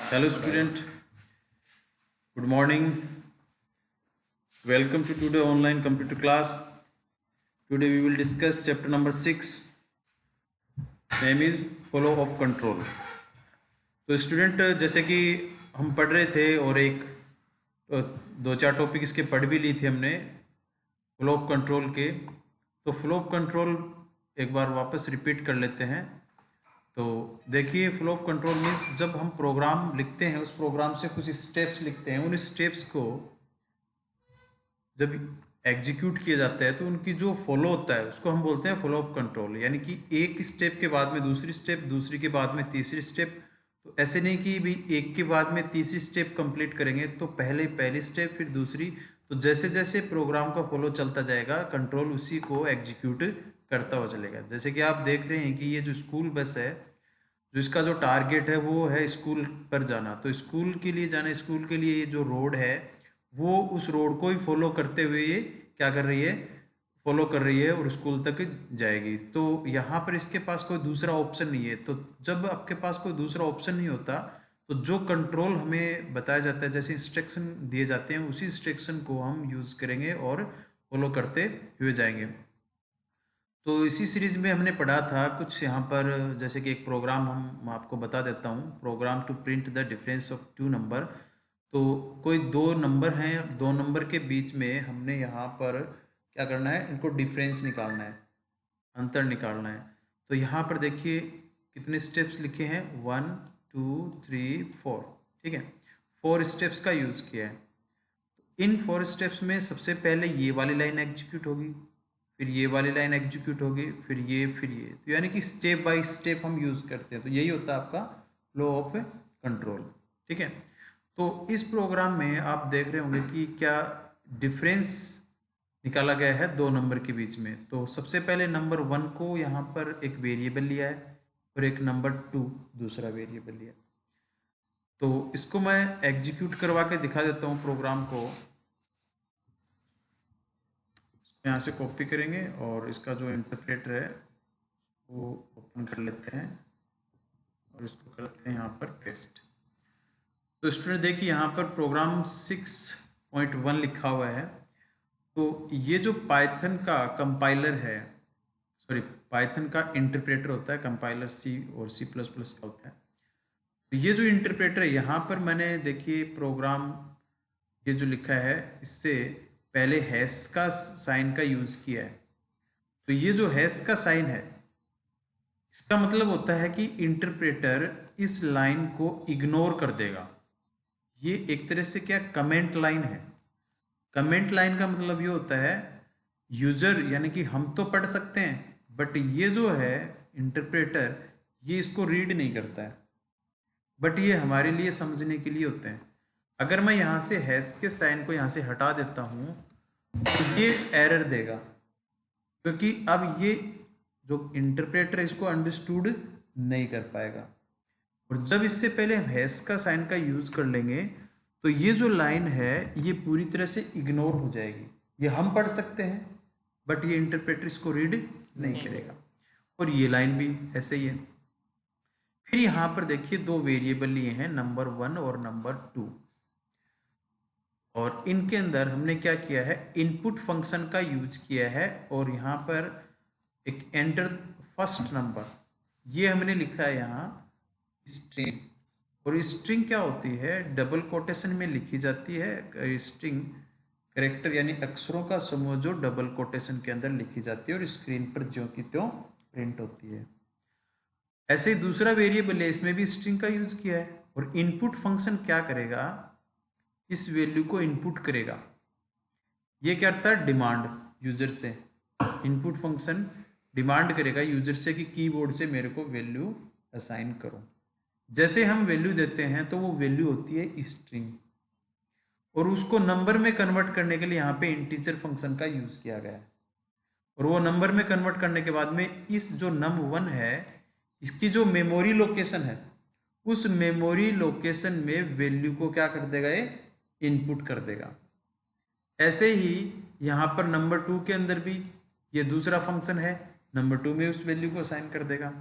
Hello student, good morning. Welcome to today online computer class. Today we will discuss chapter number 6. Name is flow of control. तो student जैसे कि हम पढ़ रहे थे और एक दो चार टॉपिक इसके पढ़ भी ली थी हमने फ्लो ऑफ कंट्रोल के। तो फ्लो ऑफ कंट्रोल एक बार वापस रिपीट कर लेते हैं। तो देखिए फ्लो ऑफ कंट्रोल मीन्स जब हम प्रोग्राम लिखते हैं उस प्रोग्राम से कुछ स्टेप्स लिखते हैं, उन स्टेप्स को जब एग्जीक्यूट किया जाता है तो उनकी जो फॉलो होता है उसको हम बोलते हैं फ्लो ऑफ कंट्रोल। यानी कि एक स्टेप के बाद में दूसरी स्टेप, दूसरी के बाद में तीसरी स्टेप। तो ऐसे नहीं कि भाई एक के बाद में तीसरी स्टेप कंप्लीट करेंगे तो पहले पहली स्टेप फिर दूसरी। तो जैसे जैसे प्रोग्राम का फॉलो चलता जाएगा कंट्रोल उसी को एग्जीक्यूट करता हुआ चलेगा। जैसे कि आप देख रहे हैं कि ये जो स्कूल बस है, जो इसका जो टारगेट है वो है स्कूल पर जाना। तो स्कूल के लिए जाना, स्कूल के लिए ये जो रोड है वो उस रोड को ही फॉलो करते हुए ये क्या कर रही है, फॉलो कर रही है और स्कूल तक जाएगी। तो यहाँ पर इसके पास कोई दूसरा ऑप्शन नहीं है। तो जब आपके पास कोई दूसरा ऑप्शन नहीं होता तो जो कंट्रोल हमें बताया जाता है, जैसे इंस्ट्रक्शन दिए जाते हैं, उसी इंस्ट्रक्शन को हम यूज करेंगे और फॉलो करते हुए जाएंगे। तो इसी सीरीज में हमने पढ़ा था कुछ यहाँ पर, जैसे कि एक प्रोग्राम हम आपको बता देता हूँ, program to print the difference of two number. तो कोई दो नंबर हैं, दो नंबर के बीच में हमने यहाँ पर क्या करना है, इनको डिफरेंस निकालना है, अंतर निकालना है। तो यहाँ पर देखिए कितने स्टेप्स लिखे हैं, 1 2 3 4। ठीक है, 4 स्टेप्स का यूज किया है। इन 4 स्टेप्स में सबसे पहले ये वाली लाइन एग्जीक्यूट होगी, फिर ये वाली लाइन एग्जीक्यूट होगी, फिर ये, फिर ये। तो यानी कि स्टेप बाय स्टेप हम यूज करते हैं। तो यही होता है आपका फ्लो ऑफ कंट्रोल। ठीक है, तो इस प्रोग्राम में आप देख रहे होंगे कि क्या डिफरेंस निकाला गया है दो नंबर के बीच में। तो सबसे पहले नंबर 1 को यहाँ पर एक वेरिएबल लिया है और एक नंबर 2 दूसरा वेरिएबल लिया है। तो इसको मैं एग्जीक्यूट करवा के दिखा देता हूँ प्रोग्राम को। यहाँ से कॉपी करेंगे और इसका जो इंटरप्रेटर है वो ओपन कर लेते हैं और इसको करते हैं यहाँ पर पेस्ट। तो स्टूडेंट देखिए यहाँ पर प्रोग्राम 6.1 लिखा हुआ है। तो ये जो पाइथन का कंपाइलर है, सॉरी पाइथन का इंटरप्रेटर होता है, कंपाइलर सी और C++ का होता है। तो ये जो इंटरप्रेटर है यहाँ पर मैंने देखिए प्रोग्राम ये जो लिखा है इससे पहले हैश का साइन का यूज किया है। तो ये जो हैश का साइन है इसका मतलब होता है कि इंटरप्रेटर इस लाइन को इग्नोर कर देगा। ये एक तरह से क्या कमेंट लाइन है। कमेंट लाइन का मतलब ये होता है यूजर यानी कि हम तो पढ़ सकते हैं बट ये जो है इंटरप्रेटर ये इसको रीड नहीं करता है, बट ये हमारे लिए समझने के लिए होते हैं। अगर मैं यहाँ से हैश के साइन को यहाँ से हटा देता हूँ तो ये एरर देगा, क्योंकि अब ये जो इंटरप्रेटर है इसको अंडरस्टूड नहीं कर पाएगा। और जब इससे पहले हम हैश का साइन का यूज कर लेंगे तो ये जो लाइन है ये पूरी तरह से इग्नोर हो जाएगी। ये हम पढ़ सकते हैं बट ये इंटरप्रेटर इसको रीड नहीं करेगा। और ये लाइन भी ऐसे ही है। फिर यहाँ पर देखिए दो वेरिएबल लिए हैं, नंबर 1 और नंबर 2। और इनके अंदर हमने क्या किया है, इनपुट फंक्शन का यूज किया है। और यहाँ पर एक एंटर फर्स्ट नंबर ये हमने लिखा है यहाँ स्ट्रिंग। और स्ट्रिंग क्या होती है, डबल कोटेशन में लिखी जाती है। स्ट्रिंग कैरेक्टर यानी अक्षरों का समूह जो डबल कोटेशन के अंदर लिखी जाती है और स्क्रीन पर ज्यों की त्यों प्रिंट होती है। ऐसे ही दूसरा वेरिएबल है, इसमें भी स्ट्रिंग का यूज किया है। और इनपुट फंक्शन क्या करेगा, इस वैल्यू को इनपुट करेगा। ये क्या करता है, डिमांड यूजर से। इनपुट फंक्शन डिमांड करेगा यूजर से कि कीबोर्ड से मेरे को वैल्यू असाइन करो। जैसे हम वैल्यू देते हैं तो वो वैल्यू होती है स्ट्रिंग। और उसको नंबर में कन्वर्ट करने के लिए यहाँ पे इंटीजर फंक्शन का यूज किया गया है। और वो नंबर में कन्वर्ट करने के बाद में इस जो num1 है इसकी जो मेमोरी लोकेशन है उस मेमोरी लोकेशन में वैल्यू को क्या कर देगा, ये इनपुट कर देगा। ऐसे ही यहाँ पर नंबर 2 के अंदर भी ये दूसरा फंक्शन है, नंबर 2 में उस वैल्यू को असाइन कर देगा।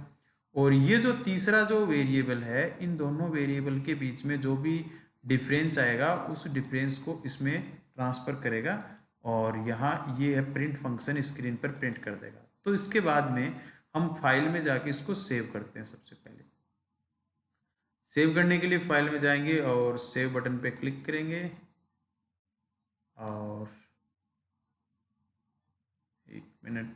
और ये जो तीसरा जो वेरिएबल है, इन दोनों वेरिएबल के बीच में जो भी डिफरेंस आएगा उस डिफरेंस को इसमें ट्रांसफर करेगा और यहाँ ये है प्रिंट फंक्शन स्क्रीन पर प्रिंट कर देगा। तो इसके बाद में हम फाइल में जाके इसको सेव करते हैं। सबसे पहले सेव करने के लिए फाइल में जाएंगे और सेव बटन पे क्लिक करेंगे और एक मिनट,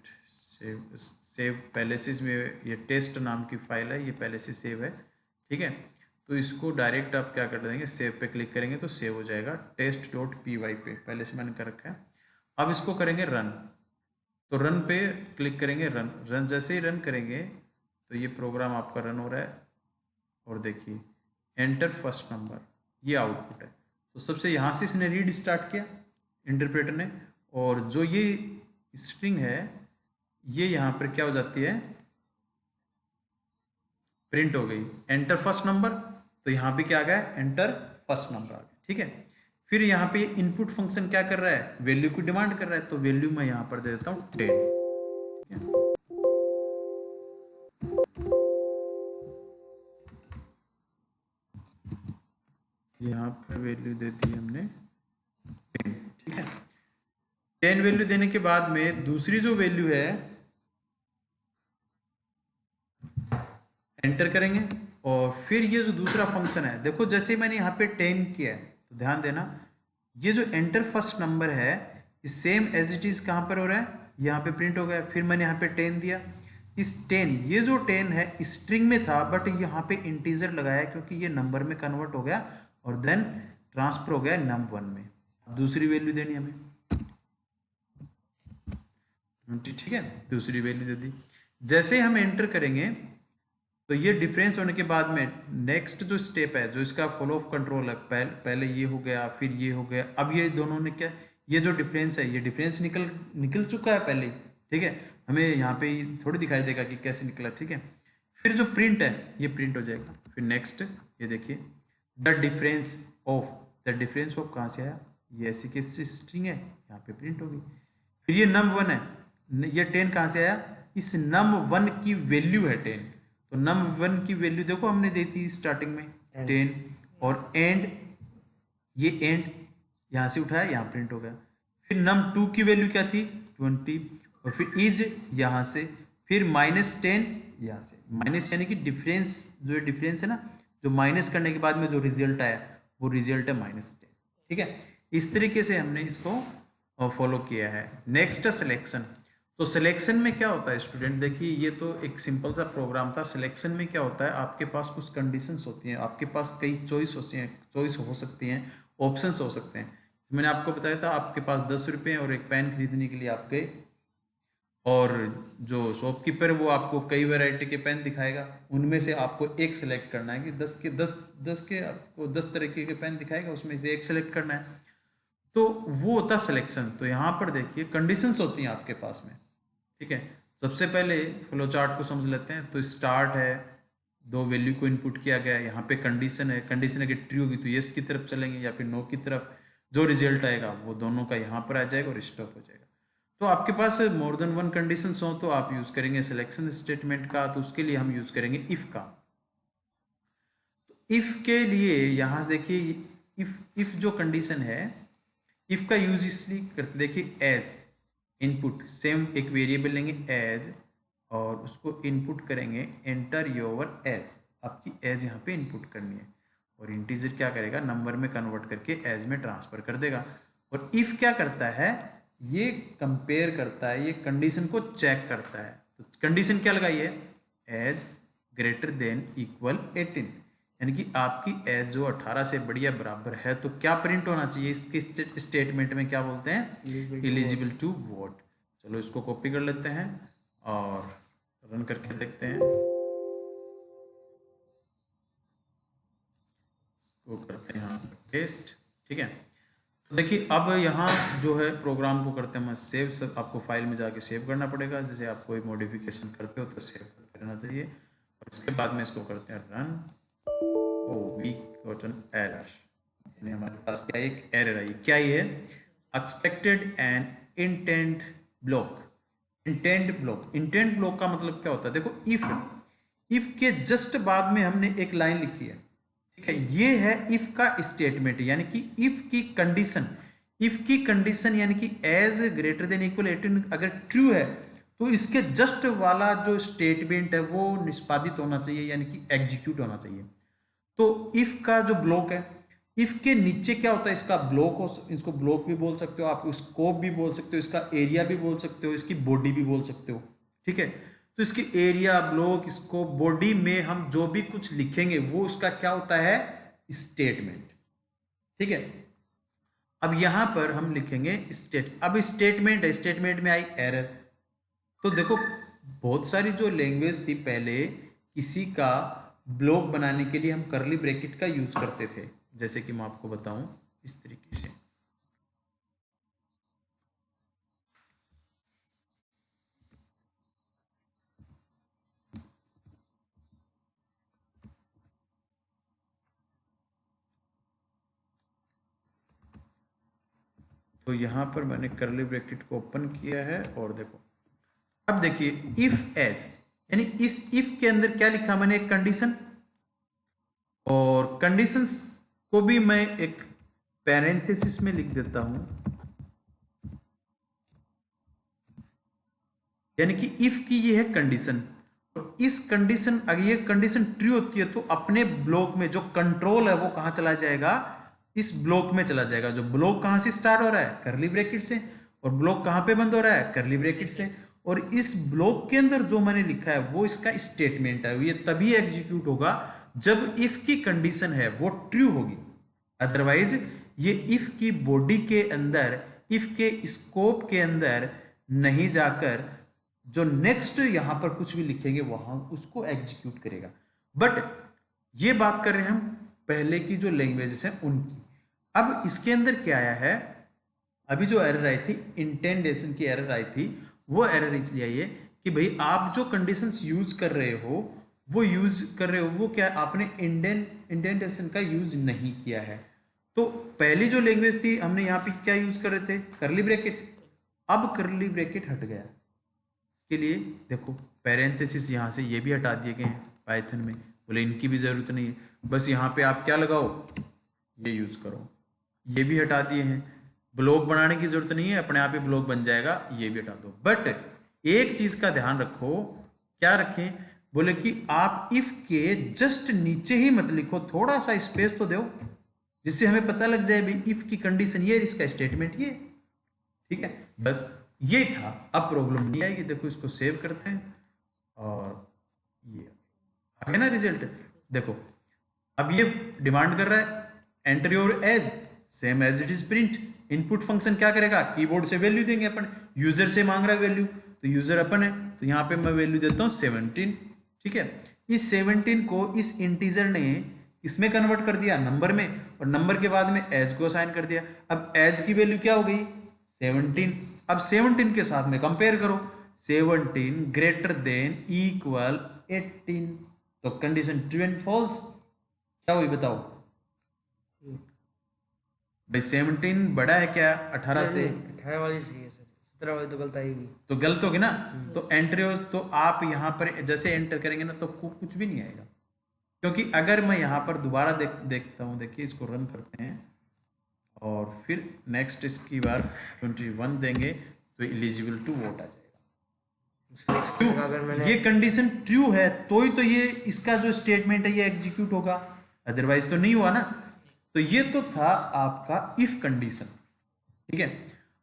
सेव पहले से इसमें ये टेस्ट नाम की फाइल है, ये पहले से सेव है, ठीक है। तो इसको डायरेक्ट आप क्या कर देंगे, सेव पे क्लिक करेंगे तो सेव हो जाएगा test.py पे, पहले से मैंने कर रखा है। अब इसको करेंगे रन, तो रन पे क्लिक करेंगे, रन जैसे ही रन करेंगे तो ये प्रोग्राम आपका रन हो रहा है और देखिए एंटर फर्स्ट नंबर, ये आउटपुट है। तो सबसे यहाँ से इसने रीड स्टार्ट किया इंटरप्रेटर ने, और जो ये स्ट्रिंग है ये यहाँ पर क्या हो जाती है, प्रिंट हो गई एंटर फर्स्ट नंबर। तो यहाँ पे क्या आ गया, एंटर फर्स्ट नंबर आ गया, ठीक है। फिर यहाँ पे इनपुट फंक्शन क्या कर रहा है, वैल्यू की डिमांड कर रहा है, तो वैल्यू मैं यहाँ पर दे देता हूँ 10, यहाँ पर वैल्यू दे दी हमने 10, ठीक है। 10 वैल्यू देने के बाद में दूसरी जो वैल्यू है एंटर करेंगे और फिर ये जो दूसरा फंक्शन है, देखो जैसे मैंने यहाँ पे 10 किया है तो ध्यान देना ये जो एंटर फर्स्ट नंबर है सेम एज इट इज कहाँ पर हो रहा है, यहाँ पे प्रिंट हो गया। फिर मैंने यहाँ पे 10 दिया, इस 10 ये जो 10 है स्ट्रिंग में था बट यहाँ पे इंटीजर लगाया क्योंकि ये नंबर में कन्वर्ट हो गया और देन ट्रांसफर हो गया num1 में। दूसरी वैल्यू देनी हमें, ठीक है, दूसरी वैल्यू दे दी। जैसे हम एंटर करेंगे तो ये डिफरेंस होने के बाद में नेक्स्ट जो स्टेप है, जो इसका फॉलो ऑफ कंट्रोल है, पहले ये हो गया फिर ये हो गया, अब ये दोनों ने क्या, ये जो डिफरेंस है ये डिफरेंस निकल चुका है पहले, ठीक है। हमें यहाँ पे थोड़ी दिखाई देगा कि कैसे निकला, ठीक है। फिर जो प्रिंट है ये प्रिंट हो जाएगा। फिर नेक्स्ट ये देखिए द डिफरेंस ऑफ कहाँ से आया, ये ऐसी कैसी स्ट्रिंग है, यहाँ पे प्रिंट होगी। फिर ये num1 है, ये 10 कहाँ से आया, इस num1 की वैल्यू है 10, तो num1 की वैल्यू देखो हमने दी थी स्टार्टिंग में 10, और एंड ये एंड यहाँ से उठाया यहाँ प्रिंट हो गया। फिर num2 की वैल्यू क्या थी 20, और फिर इज यहाँ से, फिर -10 यहाँ से, माइनस यानी कि डिफरेंस, जो डिफरेंस है ना, जो माइनस करने के बाद में जो रिजल्ट आया वो रिजल्ट है -10, ठीक है। इस तरीके से हमने इसको फॉलो किया है। नेक्स्ट सिलेक्शन, तो सिलेक्शन में क्या होता है स्टूडेंट, देखिए ये तो एक सिंपल सा प्रोग्राम था। सिलेक्शन में क्या होता है, आपके पास कुछ कंडीशंस होती हैं, आपके पास कई चॉइस हो सकती हैं, ऑप्शंस हो सकते हैं। मैंने आपको बताया था आपके पास 10 रुपये और एक पेन खरीदने के लिए आप गए और जो शॉपकीपर वो आपको कई वैरायटी के पेन दिखाएगा, उनमें से आपको एक सिलेक्ट करना है कि 10 के आपको 10 तरीके के पेन दिखाएगा, उसमें से एक सिलेक्ट करना है, तो वो होता है सिलेक्शन। तो यहाँ पर देखिए कंडीशंस होती हैं आपके पास में, ठीक है। सबसे पहले फ्लो चार्ट को समझ लेते हैं। तो स्टार्ट है, 2 वैल्यू को इनपुट किया गया है, यहाँ पे कंडीशन है, कंडीशन अगर ट्रू होगी तो यस की तरफ चलेंगे या फिर नो की तरफ, जो रिजल्ट आएगा वो दोनों का यहाँ पर आ जाएगा और स्टॉप हो जाएगा। तो आपके पास मोर देन 1 कंडीशन हो तो आप यूज करेंगे सिलेक्शन स्टेटमेंट का, तो उसके लिए हम यूज करेंगे इफ का। तो इफ के लिए यहाँ देखिए इफ जो कंडीशन है, इफ का यूज इसलिए करते, देखिए एज इनपुट, सेम एक वेरिएबल लेंगे एज और उसको इनपुट करेंगे एंटर योर एज, आपकी एज यहाँ पे इनपुट करनी है, और इंटीजर क्या करेगा, नंबर में कन्वर्ट करके एज में ट्रांसफर कर देगा। और इफ क्या करता है, ये कंपेयर करता है, ये कंडीशन को चेक करता है। तो कंडीशन क्या लगाई है, एज ग्रेटर देन इक्वल 18, यानी कि आपकी एज जो 18 से बड़ी या बराबर है, तो क्या प्रिंट होना चाहिए, इसके स्टेटमेंट में क्या बोलते हैं, एलिजिबल टू वोट। चलो इसको कॉपी कर लेते हैं और रन करके देखते हैं, इसको करते हैं यहाँ पेस्ट, ठीक है। तो देखिए अब यहाँ जो है प्रोग्राम को करते हैं हम सेव, सब आपको फाइल में जाके सेव करना पड़ेगा, जैसे आप कोई मॉडिफिकेशन करते हो तो सेव करते रहना चाहिए। और इसके बाद में इसको करते हैं run, we got an error, यानी हमारे पास क्या एक एरर आई, क्या ये है, expected an intent block. Intent block का मतलब क्या होता है, देखो इफ के जस्ट बाद में हमने एक लाइन लिखी है, ठीक है, ये है इफ का स्टेटमेंट, यानी कि इफ की कंडीशन, इफ की कंडीशन यानी कि एज ग्रेटर देन इक्वल 18 अगर ट्रू है तो इसके जस्ट वाला जो स्टेटमेंट है वो निष्पादित होना चाहिए, यानी कि एग्जीक्यूट होना चाहिए। तो इफ का जो ब्लॉक है, इफ के नीचे क्या होता है, इसका ब्लॉक हो, इसको ब्लॉक भी बोल सकते हो आप, स्कोप भी बोल सकते हो, इसका एरिया भी बोल सकते हो, इसकी बॉडी भी बोल सकते हो, ठीक है। तो इसकी एरिया, ब्लॉक, स्कोप, बॉडी में हम जो भी कुछ लिखेंगे वो उसका क्या होता है, स्टेटमेंट, ठीक है। अब यहां पर हम लिखेंगे अब स्टेटमेंट है, स्टेटमेंट में आई एरर। तो देखो बहुत सारी जो लैंग्वेज थी पहले, किसी का ब्लॉक बनाने के लिए हम करली ब्रैकेट का यूज करते थे, जैसे कि मैं आपको बताऊं इस तरीके से। तो यहां पर मैंने करली ब्रैकेट को ओपन किया है और देखो, अब देखिए इफ एज, यानी इस इफ के अंदर क्या लिखा मैंने, एक कंडीशन, और कंडीशंस को भी मैं एक पैरेंथेसिस में लिख देता हूं, यानी कि इफ की ये है कंडीशन, और इस कंडीशन, अगर ये कंडीशन ट्रू होती है तो अपने ब्लॉक में जो कंट्रोल है वो कहां चला जाएगा, इस ब्लॉक में चला जाएगा। जो ब्लॉक कहां से स्टार्ट हो रहा है, करली ब्रैकेट से, और ब्लॉक कहां पे बंद हो रहा है, करली ब्रैकेट से, और इस ब्लॉक के अंदर जो मैंने लिखा है वो इसका स्टेटमेंट है। ये तभी एग्जीक्यूट होगा जब इफ की कंडीशन है वो ट्रू होगी, अदरवाइज ये इफ की बॉडी के अंदर, इफ के स्कोप के अंदर नहीं जाकर जो नेक्स्ट यहां पर कुछ भी लिखेंगे वहां उसको एग्जीक्यूट करेगा। बट ये बात कर रहे हैं हम पहले की जो लैंग्वेजेस हैं उनकी। अब इसके अंदर क्या आया है, अभी जो एरर आई थी, इंटेंडेशन की एरर आई थी, वो एरर इसलिए आई है कि भाई आप जो कंडीशंस यूज कर रहे हो वो क्या, आपने इंडेंटेशन का यूज नहीं किया है। तो पहली जो लैंग्वेज थी हमने यहाँ पे क्या यूज कर रहे थे, करली ब्रैकेट। अब करली ब्रैकेट हट गया, इसके लिए देखो पैरेंथेसिस यहाँ से ये भी हटा दिए गए हैं पाइथन में, बोले इनकी भी जरूरत नहीं है, बस यहाँ पे आप क्या लगाओ, ये यूज करो। ये भी हटा दिए हैं, ब्लॉक बनाने की जरूरत नहीं है, अपने आप ही ब्लॉक बन जाएगा, ये भी हटा दो। बट एक चीज का ध्यान रखो, क्या रखें, बोले कि आप इफ के जस्ट नीचे ही मत लिखो, थोड़ा सा स्पेस तो दो, जिससे हमें पता लग जाए भाई इफ की कंडीशन ये, इसका स्टेटमेंट ये, ठीक है। बस ये था, अब प्रॉब्लम नहीं आएगी। देखो इसको सेव करते हैं और ये आ गया ना रिजल्ट। देखो अब ये डिमांड कर रहा है enter your age same as it is print. Input function क्या करेगा, कीबोर्ड से वैल्यू देंगे अपन, यूजर से मांग रहा है वैल्यू, तो यूजर अपन है, तो यहाँ पे मैं वैल्यू देता हूँ 17, ठीक है। इस 17 को इस इंटीजर ने इसमें कन्वर्ट कर दिया नंबर में, और नंबर के बाद में एज को असाइन कर दिया। अब एज की वैल्यू क्या हो गई, 17। अब 17 के साथ में कंपेयर करो, 17 ग्रेटर देन इक्वल 18, तो कंडीशन ट्रू एंड फॉल्स क्या हुई बताओ भाई, 17 बड़ा है क्या 18 से, 18 वाली सही है सर, 17 वाली तो गलत आएगी, तो गलत होगी ना। तो एंटर, तो आप यहाँ पर जैसे एंटर करेंगे ना तो कुछ भी नहीं आएगा, क्योंकि अगर मैं यहाँ पर दोबारा देखता हूँ, देखिए इसको रन करते हैं और फिर नेक्स्ट इसकी बार 21 देंगे तो एलिजिबल टू वोट आ जाएगा। क्यों अगर मैंने ये कंडीशन ट्रू है तो ही तो ये इसका जो स्टेटमेंट है ये एग्जीक्यूट होगा, अदरवाइज तो नहीं हुआ ना। तो ये तो था आपका इफ कंडीशन, ठीक है।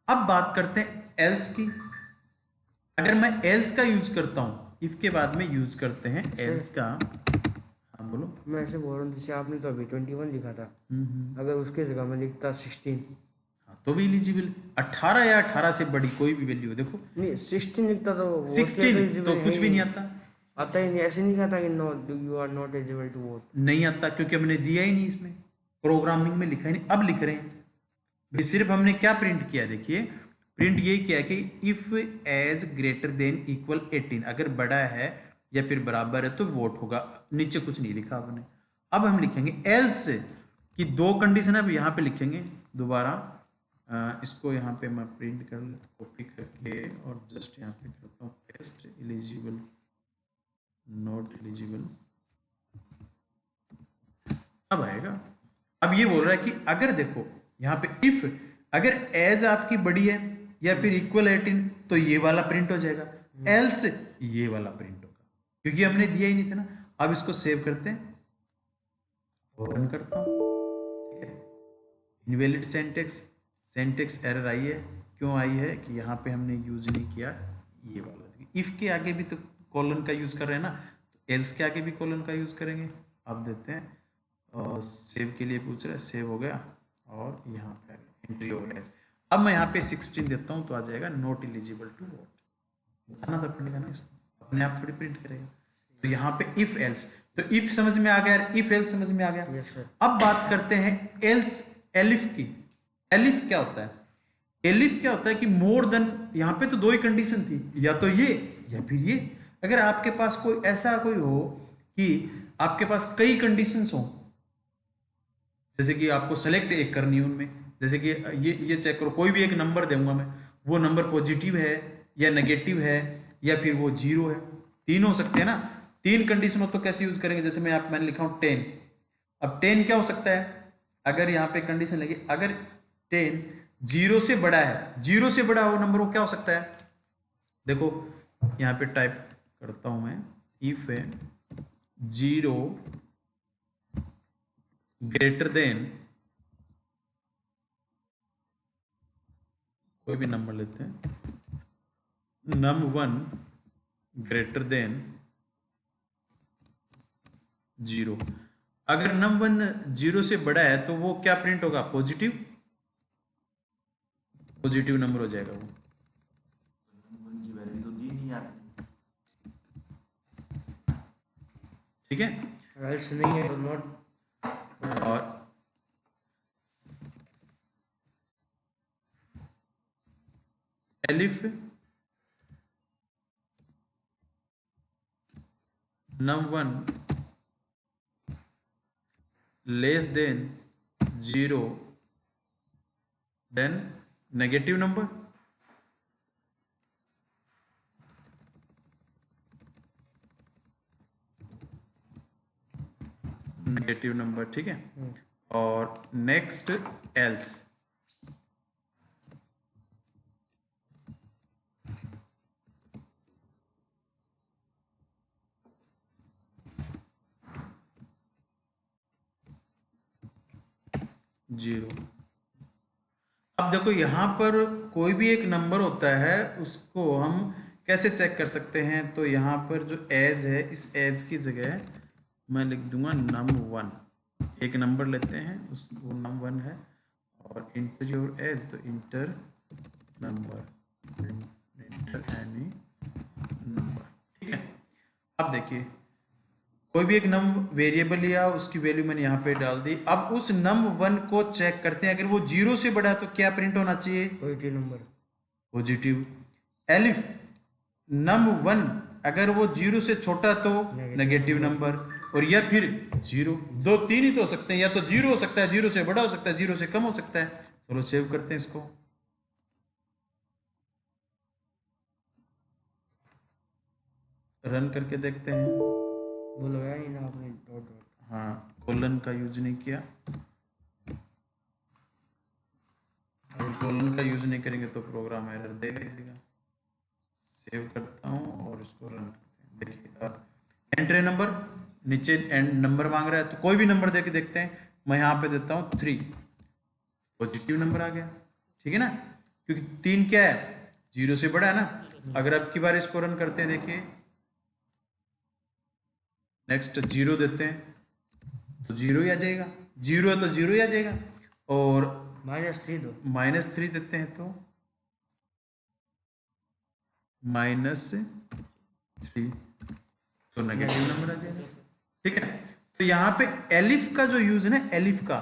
अब बात करते हैं एल्स की। अगर मैं एल्स का यूज करता हूं, इफ के बाद में यूज करते हैं एल्स का, हाँ बोलो। मैं ऐसे बोल रहा हूँ जैसे आपने तो अभी 21 लिखा था, अगर उसके जगह में लिखता 16, हाँ, तो भी एलिजिबल, 18 या 18 से बड़ी कोई भी वैल्यू हो, देखो नहीं 16 लिखता तो 16 तो कुछ भी नहीं आता ही नहीं, ऐसे नहीं कहता कि no you are not eligible to vote, नहीं आता, क्योंकि हमने दिया ही नहीं, इसमें प्रोग्रामिंग में लिखा ही नहीं। अब लिख रहे हैं भाई, सिर्फ हमने क्या प्रिंट किया, देखिए प्रिंट ये किया कि if age greater than equal 18, अगर बड़ा है या फिर बराबर है तो वोट होगा, नीचे कुछ नहीं लिखा आपने। अब हम लिखेंगे एल्स की दो कंडीशन है, अब यहाँ पे लिखेंगे दोबारा, इसको यहाँ पे मैं प्रिंट कर कॉपी करके और जस्ट यहाँ पे करता हूँ पेस्ट, एलिजिबल नॉट एलिजिबल। अब आएगा, अब ये बोल रहा है कि अगर देखो यहाँ पे इफ अगर एज आपकी बड़ी है या फिर इक्वल 18 तो ये वाला प्रिंट हो जाएगा, एल्स ये वाला प्रिंट होगा, क्योंकि हमने दिया ही नहीं था ना। अब इसको सेव करते हैं और रन करता हूँ। इनवैलिड सेंटेक्स एरर आई है। क्यों आई है कि यहाँ पे हमने यूज नहीं किया ये वाला। इफ के आगे भी तो कॉलन का यूज कर रहे हैं ना, तो एल्स के आगे भी कॉलन का यूज करेंगे। अब देते हैं और सेव के लिए पूछ रहा है, सेव हो गया और यहाँ पे एंट्री हो गया। अब मैं यहाँ पे 16 देता हूँ तो आ जाएगा नॉट एलिजिबल टू वोट। बताना तो पड़ेगा ना, इसको अपने आप थोड़ी प्रिंट करेगा। तो यहाँ पे इफ एल्स, तो इफ समझ में आ गया, इफ एल्स समझ में आ गया। Yes sir. अब बात करते हैं एल्स एलिफ की। एलिफ क्या होता है? एलिफ क्या होता है कि मोर देन, यहाँ पे तो दो ही कंडीशन थी, या तो ये या फिर ये। अगर आपके पास कोई ऐसा कोई हो कि आपके पास कई कंडीशंस हो, जैसे कि आपको सेलेक्ट एक करनी है उनमें, जैसे कि ये चेक करो, कोई भी एक नंबर दूंगा मैं, वो नंबर पॉजिटिव है या नेगेटिव है या फिर वो जीरो है, तीन हो सकते हैं ना। तीन कंडीशन हो तो कैसे यूज करेंगे? जैसे मैंने लिखा हूं 10। अब 10 क्या हो सकता है? अगर यहाँ पे कंडीशन लगी, अगर 10 जीरो से बड़ा है, जीरो से बड़ा वो नंबर वो क्या हो सकता है? देखो यहाँ पे टाइप करता हूं मैं, इफ 0 ग्रेटर देन, कोई भी नंबर लेते हैं, num1 ग्रेटर देन 0। अगर num1 0 से बड़ा है तो वो क्या प्रिंट होगा? पॉजिटिव, पॉजिटिव नंबर हो जाएगा वो। नंबर की वैल्यू तो दी नहीं आपने। ठीक है, एल्स नहीं है तो नॉट। और elif num1 less than 0 then negative number. Negative number, ठीक है। और नेक्स्ट एल्स, जीरो। अब देखो यहाँ पर कोई भी एक नंबर होता है, उसको हम कैसे चेक कर सकते हैं? तो यहाँ पर जो एज है, इस एज की जगह मैं लिख दूंगा num1। एक नंबर लेते हैं, उस वो num1 है, और इंटर योर एज, तो inter number, inter any number, ठीक है। अब देखिए कोई भी एक नम वेरिएबल लिया, उसकी वैल्यू मैंने यहाँ पे डाल दी। अब उस num1 को चेक करते हैं, अगर वो 0 से बड़ा है तो क्या प्रिंट होना चाहिए? Positive number. Positive. Elif num1 अगर वो 0 से छोटा तो नेगेटिव नंबर, और या फिर 0, दो तीन ही तो हो सकते हैं, या तो 0 हो सकता है, 0 से बड़ा हो सकता है, 0 से कम हो सकता है। चलो सेव करते हैं इसको, रन करके देखते हैं। वो लगाया ही ना आपने डॉट डॉट। हाँ, कोलन का यूज नहीं किया, अगर कोलन का यूज नहीं करेंगे तो प्रोग्राम एरर देगा। सेव करता हूँ और इसको रन करते हैं। देखिए अब एंट्री नंबर, नीचे एंड नंबर मांग रहा है, तो कोई भी नंबर देके देखते हैं। मैं यहाँ पे देता हूँ 3, पॉजिटिव नंबर आ गया, ठीक है ना, क्योंकि 3 क्या है? 0 से बड़ा है ना। अगर अब की बार इसको रन करते हैं, देखिए नेक्स्ट 0 देते हैं तो 0 ही आ जाएगा, 0 है तो 0 ही आ जाएगा, और -3 दो, -3 देते हैं तो -3, तो नेगेटिव नंबर आ जाएगा, ठीक है। तो यहाँ पे एलिफ का जो यूज है ना, एलिफ का,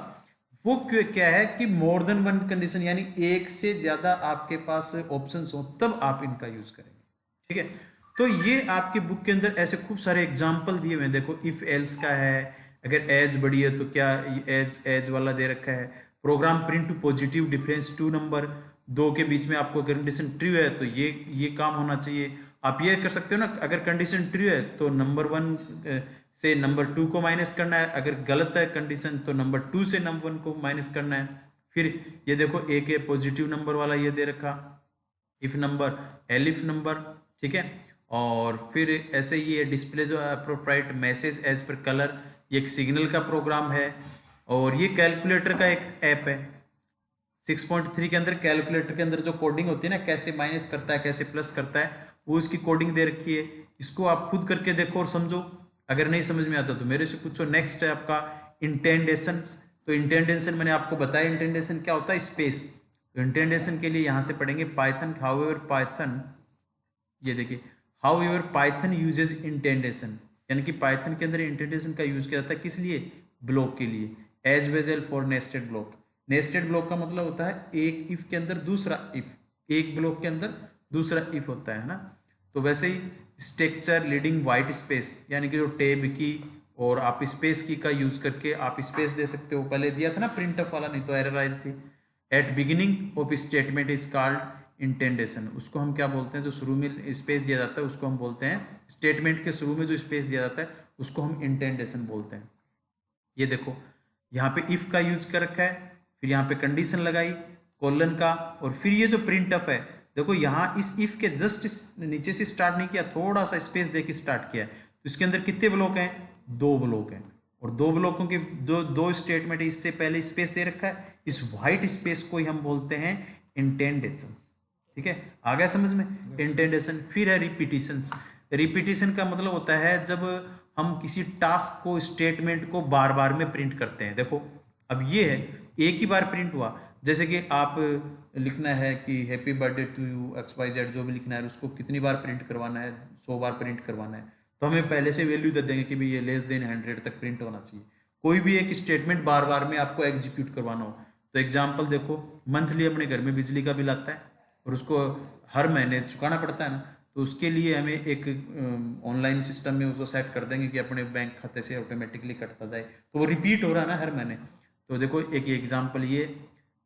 वो क्या है कि मोर देन वन कंडीशन, यानी एक से ज्यादा आपके पास ऑप्शंस हो तब आप इनका यूज करेंगे, ठीक है। तो ये आपके बुक के अंदर ऐसे खूब सारे एग्जाम्पल दिए हुए हैं। देखो इफ एल्स का है, अगर एज बड़ी है तो क्या एज वाला दे रखा है। Program print to positive difference two number, दो के बीच में आपको कंडीशन ट्रू है तो ये काम होना चाहिए। आप ये कर सकते हो ना, अगर कंडीशन ट्रू है तो नंबर 1 से नंबर 2 को माइनस करना है, अगर गलत है कंडीशन तो नंबर 2 से नंबर 1 को माइनस करना है। फिर ये देखो एक है पॉजिटिव नंबर वाला ये दे रखा, इफ नंबर, एलिफ नंबर, ठीक है। और फिर ऐसे ही ये डिस्प्ले जो appropriate message as per colour, ये एक सिग्नल का प्रोग्राम है। और ये कैलकुलेटर का एक ऐप है 6.3 के अंदर। कैलकुलेटर के अंदर जो कोडिंग होती है ना, कैसे माइनस करता है कैसे प्लस करता है, वो इसकी कोडिंग दे रखी है। इसको आप खुद करके देखो और समझो, अगर नहीं समझ में आता तो मेरे से पूछो। नेक्स्ट है आपका इंटेंडेशन। तो इंटेंडेशन मैंने आपको बताया, इंटेंडेशन क्या होता है, स्पेस। तो इंटेंडेशन के लिए यहाँ से पढ़ेंगे पाइथन, हाउएवर पाइथन, ये देखिए हाउएवर पाइथन यूजेस इंटेंडेशन, यानी कि पाइथन के अंदर इंटेंडेशन का यूज किया जाता है किस लिए, ब्लॉक के लिए, as well for nested block. Nested block का मतलब होता है एक इफ के अंदर दूसरा इफ, एक ब्लॉक के अंदर दूसरा इफ होता है ना। तो वैसे ही स्ट्रक्चर लीडिंग वाइट स्पेस, यानी कि जो टेब की और आप स्पेस की का यूज करके आप स्पेस दे सकते हो। पहले दिया था ना प्रिंटफ वाला, नहीं तो एरर आई थी। At beginning of statement is called indentation, उसको हम क्या बोलते हैं, जो शुरू में स्पेस दिया जाता है उसको हम बोलते हैं, स्टेटमेंट के शुरू में जो स्पेस दिया जाता है उसको हम इंटेंडेशन बोलते हैं। ये देखो यहाँ पे इफ का यूज कर रखा है, फिर यहाँ पे कंडीशन लगाई कोलन का, और फिर ये जो प्रिंटफ है देखो यहाँ इस इफ के जस्ट नीचे से स्टार्ट नहीं किया, थोड़ा सा स्पेस देके स्टार्ट किया है। तो इसके अंदर कितने ब्लॉक हैं, 2 ब्लॉक हैं, और 2 ब्लॉकों के जो 2 स्टेटमेंट है, इससे पहले स्पेस दे रखा है, इस व्हाइट स्पेस को ही हम बोलते हैं इंटेंडेशन। ठीक है, आ गया समझ में, इंटेंडेशन। फिर है रिपीटिशन। रिपीटिशन का मतलब होता है जब हम किसी टास्क को, स्टेटमेंट को बार बार में प्रिंट करते हैं। देखो अब ये है एक ही बार प्रिंट हुआ, जैसे कि आप लिखना है कि happy birthday to you XYZ, जो भी लिखना है उसको कितनी बार प्रिंट करवाना है, 100 बार प्रिंट करवाना है, तो हमें पहले से वैल्यू दे देंगे कि भाई ये लेस देन 100 तक प्रिंट होना चाहिए। कोई भी एक स्टेटमेंट बार बार में आपको एग्जीक्यूट करवाना हो, तो एग्जाम्पल देखो, मंथली अपने घर में बिजली का बिल आता है और उसको हर महीने चुकाना पड़ता है ना, तो उसके लिए हमें एक ऑनलाइन सिस्टम में उसको सेट कर देंगे कि अपने बैंक खाते से ऑटोमेटिकली कटता जाए, तो वो रिपीट हो रहा है ना हर महीने। तो देखो एक एग्जांपल, ये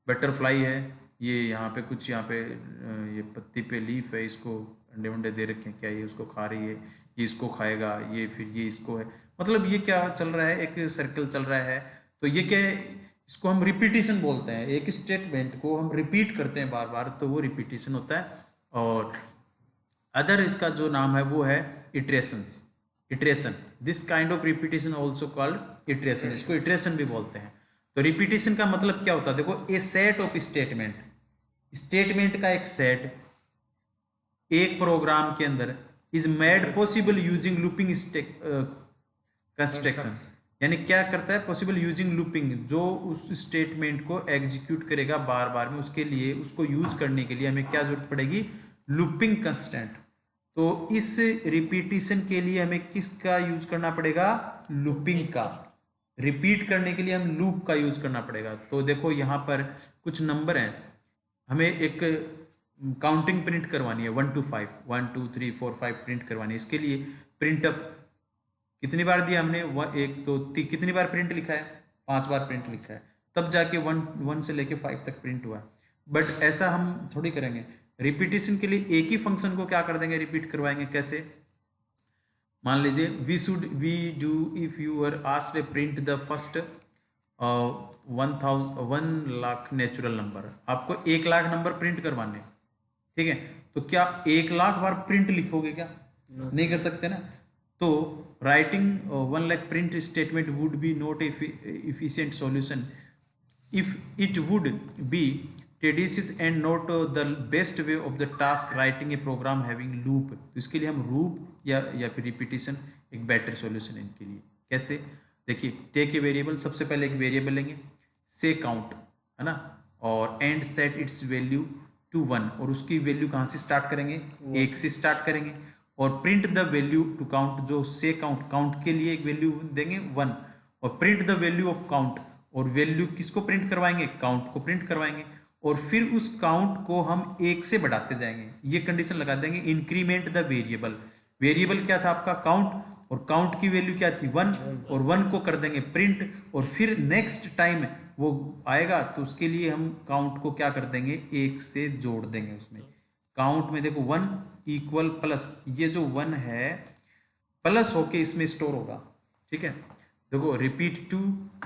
बटरफ्लाई है, ये यहाँ पे कुछ यहाँ पे ये पत्ती पे लीफ है, इसको अंडे वंडे दे रखे हैं, क्या ये उसको खा रही है, ये इसको खाएगा, ये फिर ये इसको है, मतलब ये क्या चल रहा है, एक सर्कल चल रहा है। तो ये क्या है, इसको हम रिपीटिशन बोलते हैं, एक स्टेटमेंट को हम रिपीट करते हैं बार बार, तो वो रिपीटिशन होता है। और अदर इसका जो नाम है वो है iterations, iteration. This kind of repetition also called iteration, इसको इटरेशन भी बोलते हैं। तो रिपीटिशन का मतलब क्या होता है, देखो ए सेट ऑफ स्टेटमेंट, स्टेटमेंट का एक सेट एक प्रोग्राम के अंदर is made possible using looping construction, यानी क्या करता है, पॉसिबल यूजिंग लूपिंग, जो उस स्टेटमेंट को एग्जीक्यूट करेगा बार बार में, उसके लिए उसको यूज करने के लिए हमें क्या जरूरत पड़ेगी, लूपिंग कंस्टेंट। तो इस रिपीटिशन के लिए हमें किसका यूज करना पड़ेगा, लूपिंग का। रिपीट करने के लिए हम लूप का यूज करना पड़ेगा। तो देखो यहाँ पर कुछ नंबर हैं, हमें एक काउंटिंग प्रिंट करवानी है 1 to 5, 1 2 3 4 5 प्रिंट करवानी है। इसके लिए प्रिंटअप कितनी बार दिया हमने, एक तो कितनी बार प्रिंट लिखा है, 5 बार प्रिंट लिखा है, तब जाके 1 से लेके 5 तक प्रिंट हुआ है। बट ऐसा हम थोड़ी करेंगे, रिपीटिशन के लिए एक ही फंक्शन को क्या कर देंगे, रिपीट करवाएंगे। कैसे, मान लीजिए we do if you are asked print the first 1 lakh natural number, आपको 1 लाख नंबर प्रिंट करवाने, ठीक है। तो क्या 1 लाख बार प्रिंट लिखोगे, क्या नहीं कर सकते ना। तो writing 1 lakh print statement would be not efficient solution if it would be tedious and not the best way of the task writing a program having loop। तो इसके लिए हम लूप या फिर रिपीटिशन एक बेटर सॉल्यूशन है इनके लिए। कैसे, देखिए टेक ए वेरिएबल, सबसे पहले एक वेरिएबल लेंगे, से काउंट है ना, और and set its value to 1, और उसकी वैल्यू कहाँ से स्टार्ट करेंगे, 1 से स्टार्ट करेंगे, और print the value to count, जो से काउंट के लिए एक वैल्यू देंगे 1, और print the value of count, और वैल्यू किसको प्रिंट करवाएंगे, काउंट को प्रिंट करवाएंगे, और फिर उस काउंट को हम 1 से बढ़ाते जाएंगे। ये कंडीशन लगा देंगे, इंक्रीमेंट द वेरिएबल। वेरिएबल क्या था आपका, काउंट, और काउंट की वैल्यू क्या थी 1, और 1 को कर देंगे प्रिंट, और फिर नेक्स्ट टाइम वो आएगा तो उसके लिए हम काउंट को क्या कर देंगे, 1 से जोड़ देंगे उसमें। काउंट में देखो 1 इक्वल प्लस, ये जो 1 है प्लस होके इसमें स्टोर होगा, ठीक है। देखो repeat 2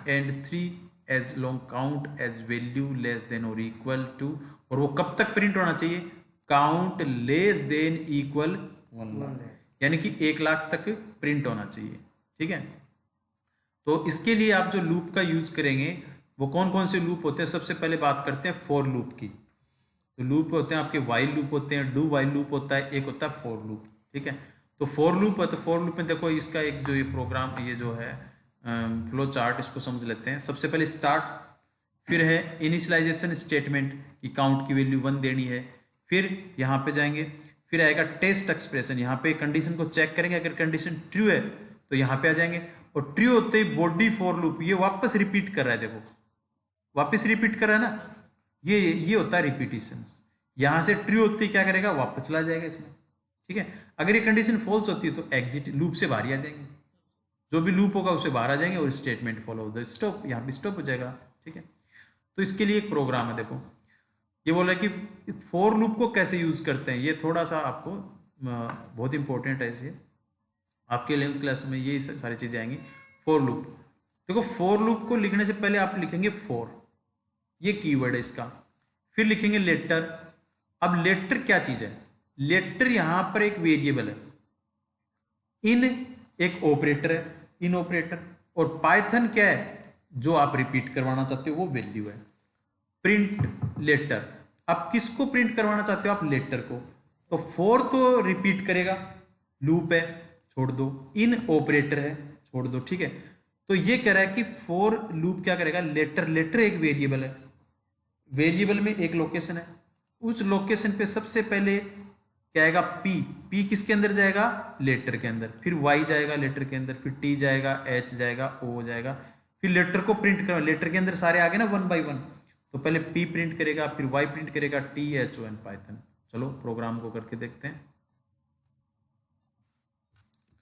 and 3 as long count as value less than और इक्वल टू, और वो कब तक प्रिंट होना चाहिए, count less than equal 1 lakh, यानी कि 1 लाख तक प्रिंट होना चाहिए, ठीक है। तो इसके लिए आप जो लूप का यूज करेंगे वो कौन कौन से लूप होते हैं, सबसे पहले बात करते हैं फॉर लूप की। तो लूप होते हैं आपके वाइल लूप होते हैं, डू वाइल लूप होता है, एक होता है फॉर लूप, ठीक है। तो फॉर लूप है, तो फॉर लूप में देखो इसका एक जो ये प्रोग्राम ये जो है फ्लो चार्ट, इसको समझ लेते हैं। सबसे पहले स्टार्ट, फिर है इनिशियलाइजेशन स्टेटमेंट कि काउंट की वैल्यू 1 देनी है, फिर यहाँ पे जाएंगे, फिर आएगा टेस्ट एक्सप्रेशन, यहाँ पे कंडीशन को चेक करेंगे, अगर कंडीशन ट्रू है तो यहाँ पे आ जाएंगे, और ट्रू होते ही बॉडी फॉर लूप ये वापस रिपीट कर रहा है, देखो वापस रिपीट कर रहा है ना, ये होता है रिपीटिशन। यहां से ट्रू होती है क्या करेगा, वापस चला जाएगा इसमें, ठीक है। अगर ये कंडीशन फॉल्स होती है तो एग्जिट लूप से बाहर आ जाएंगे, जो भी लूप होगा उससे बाहर आ जाएंगे और स्टेटमेंट फॉलो होगा, स्टॉप, यहाँ पे स्टॉप हो जाएगा, ठीक है। तो इसके लिए एक प्रोग्राम है, देखो ये बोल रहा है कि फॉर लूप को कैसे यूज करते हैं, ये थोड़ा सा आपको बहुत इंपॉर्टेंट है, इसे आपके 11th क्लास में ये सारी चीजें आएंगी। फॉर लूप, देखो फॉर लूप को लिखने से पहले आप लिखेंगे फॉर, ये कीवर्ड है इसका, फिर लिखेंगे लेटर। अब लेटर क्या चीज है, लेटर यहां पर एक वेरिएबल है, इन एक ऑपरेटर है, इन ऑपरेटर, और पाइथन क्या है, जो आप रिपीट करवाना चाहते हो वो वैल्यू है। प्रिंट लेटर, अब किसको प्रिंट करवाना चाहते हो आप, लेटर को, तो फॉर तो रिपीट करेगा, लूप है छोड़ दो, इन ऑपरेटर है छोड़ दो, ठीक है। तो ये कह रहा है कि फॉर लूप क्या करेगा, लेटर, लेटर एक वेरिएबल है, वेरिएबल में एक लोकेशन है, उस लोकेशन पे सबसे पहले क्या आएगा, पी, पी किसके अंदर जाएगा, लेटर के अंदर, फिर वाई जाएगा लेटर के अंदर, फिर टी जाएगा, एच जाएगा, ओ जाएगा, फिर लेटर को प्रिंट करो, लेटर के अंदर सारे आ गए ना 1 बाय 1, तो पहले पी प्रिंट करेगा, फिर वाई प्रिंट करेगा, T H O N Python. चलो प्रोग्राम को करके देखते हैं,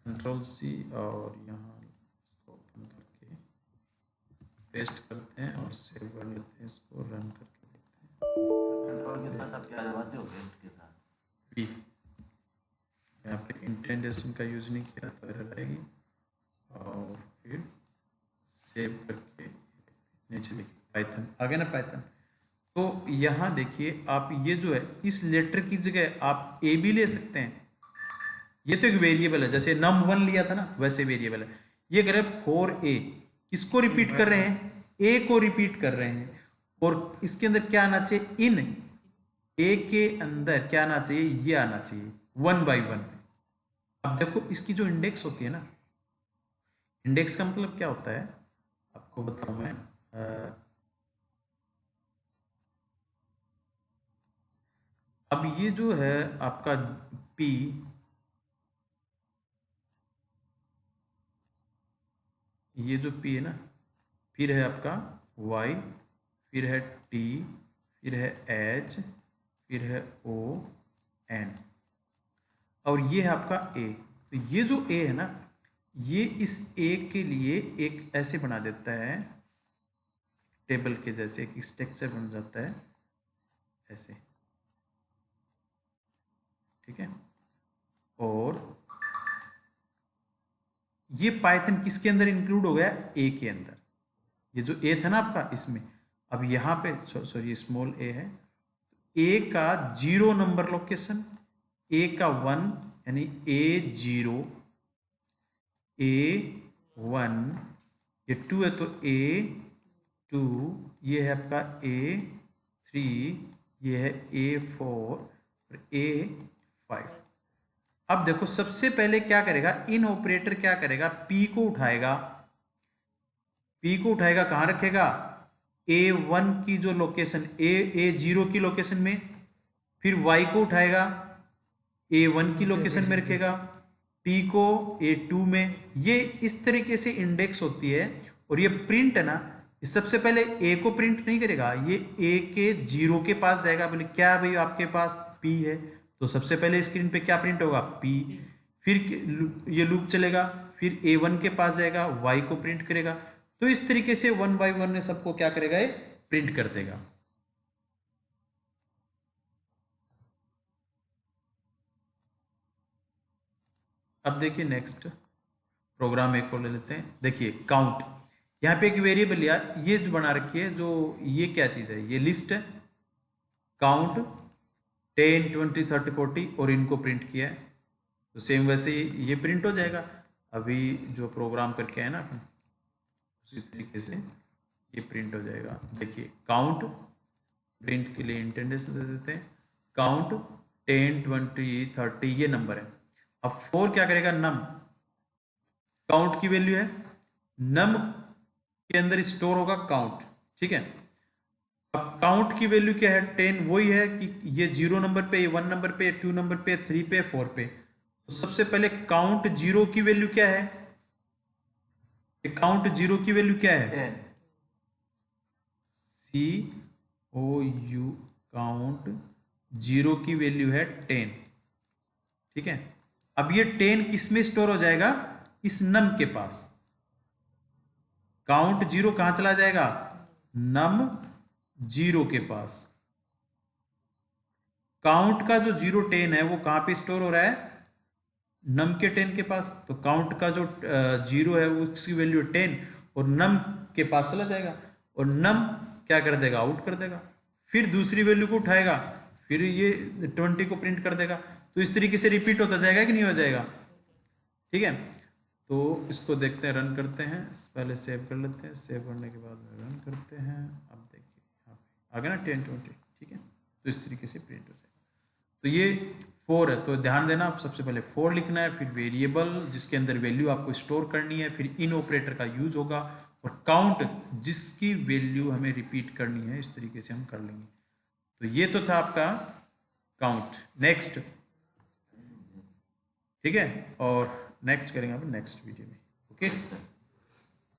कंट्रोल सी, और यहाँ ओपन करके पेस्ट करते हैं और सेव कर लेते हैं, इसको रन करके देखते हैं। कंट्रोल के साथ आप क्या दबाते हो, पेस्ट के साथ बी, यहाँ पे इंटेंडेशन का यूज नहीं किया तो एरर आएगी, और फिर सेव करके नीचे देखिए पाइथन आ गया ना पाइथन। तो यहाँ देखिए आप ये जो है इस लेटर की जगह आप ए भी ले सकते हैं, ये तो एक वेरिएबल है, जैसे num1 लिया था ना वैसे वेरिएबल है। ये कह रहे हैं फॉर ए, किसको रिपीट कर रहे हैं, ए को रिपीट कर रहे हैं, और इसके अंदर क्या आना चाहिए, इन ए के अंदर क्या आना चाहिए, ये आना चाहिए 1 बाय 1। अब देखो इसकी जो इंडेक्स होती है ना, इंडेक्स का मतलब क्या होता है आपको बताऊं मैं, अब ये जो है आपका पी, ये जो पी है ना, फिर है आपका वाई, फिर है टी, फिर है एच, फिर है ओ एन, और ये है आपका ए। तो ये जो ए है ना, ये इस ए के लिए एक ऐसे बना देता है, टेबल के जैसे एक स्ट्रक्चर बन जाता है ऐसे, ठीक है। और ये पाइथन किसके अंदर इंक्लूड हो गया, ए के अंदर, ये जो ए था ना आपका इसमें, अब यहाँ पे सॉरी स्मॉल ए है, ए का 0 नंबर लोकेशन, ए का 1 यानी A0, A1, ये 2 है तो A2, ये है आपका A3, ये है A4 और A5। अब देखो सबसे पहले क्या करेगा, इन ऑपरेटर क्या करेगा, P को उठाएगा, P को उठाएगा कहाँ रखेगा, A1 की जो लोकेशन, A0 की लोकेशन में, फिर Y को उठाएगा A1 की लोकेशन में रखेगा, T को A2 में, ये इस तरीके से इंडेक्स होती है। और ये प्रिंट है ना, सबसे पहले A को प्रिंट नहीं करेगा, ये A के 0 के पास जाएगा, बोले क्या भाई आपके पास P है, तो सबसे पहले स्क्रीन पे क्या प्रिंट होगा, P, फिर ये लूप चलेगा, फिर A1 के पास जाएगा, Y को प्रिंट करेगा। तो इस तरीके से 1 बाय 1 ने सबको क्या करेगा, ये प्रिंट कर देगा। अब देखिए नेक्स्ट प्रोग्राम एक और ले लेते हैं। देखिए काउंट, यहाँ पे एक वेरिएबल यार ये जो बना रखी है, जो ये क्या चीज़ है, ये लिस्ट है काउंट 10 20 30 40 और इनको प्रिंट किया है, तो सेम वैसे ही ये प्रिंट हो जाएगा। अभी जो प्रोग्राम करके आए ना अपन उसी तरीके से ये प्रिंट हो जाएगा। देखिए काउंट प्रिंट के लिए इंटेंडेशन दे देते हैं, काउंट 10 20 30 ये नंबर है। अब 4 क्या करेगा, नम, काउंट की वैल्यू है, नम के अंदर स्टोर होगा काउंट, ठीक है। अब काउंट की वैल्यू क्या है 10, वही है कि ये 0 नंबर पे, ये 1 नंबर पे, 2 नंबर पे, 3 पे, 4 पे। तो सबसे पहले काउंट 0 की वैल्यू क्या है, काउंट 0 की वैल्यू क्या है, 10 COU, काउंट 0 की वैल्यू है 10, ठीक है। अब ये 10 किस में स्टोर हो जाएगा, इस नम के पास। काउंट 0 कहां चला जाएगा, नम 0 के पास। काउंट का जो 0 10 है वो कहां पे स्टोर हो रहा है, नम के 10 के पास। तो काउंट का जो 0 है वो उसकी वैल्यू 10 और नम के पास चला जाएगा, और नम क्या कर देगा, आउट कर देगा। फिर दूसरी वैल्यू को उठाएगा, फिर ये 20 को प्रिंट कर देगा। तो इस तरीके से रिपीट होता जाएगा कि नहीं हो जाएगा, ठीक है। तो इसको देखते हैं, रन करते हैं, पहले सेव कर लेते हैं, सेव करने के बाद रन करते हैं। अब देखिए यहाँ पे आ गया ना 10 20, ठीक है। तो इस तरीके से प्रिंट हो जाएगा। तो ये 4 है, तो ध्यान देना, आप सबसे पहले 4 लिखना है, फिर वेरिएबल जिसके अंदर वैल्यू आपको स्टोर करनी है, फिर इन ऑपरेटर का यूज होगा, और काउंट जिसकी वैल्यू हमें रिपीट करनी है। इस तरीके से हम कर लेंगे। तो ये तो था आपका काउंट। नेक्स्ट, ठीक है, और नेक्स्ट करेंगे अपन नेक्स्ट वीडियो में, ओके।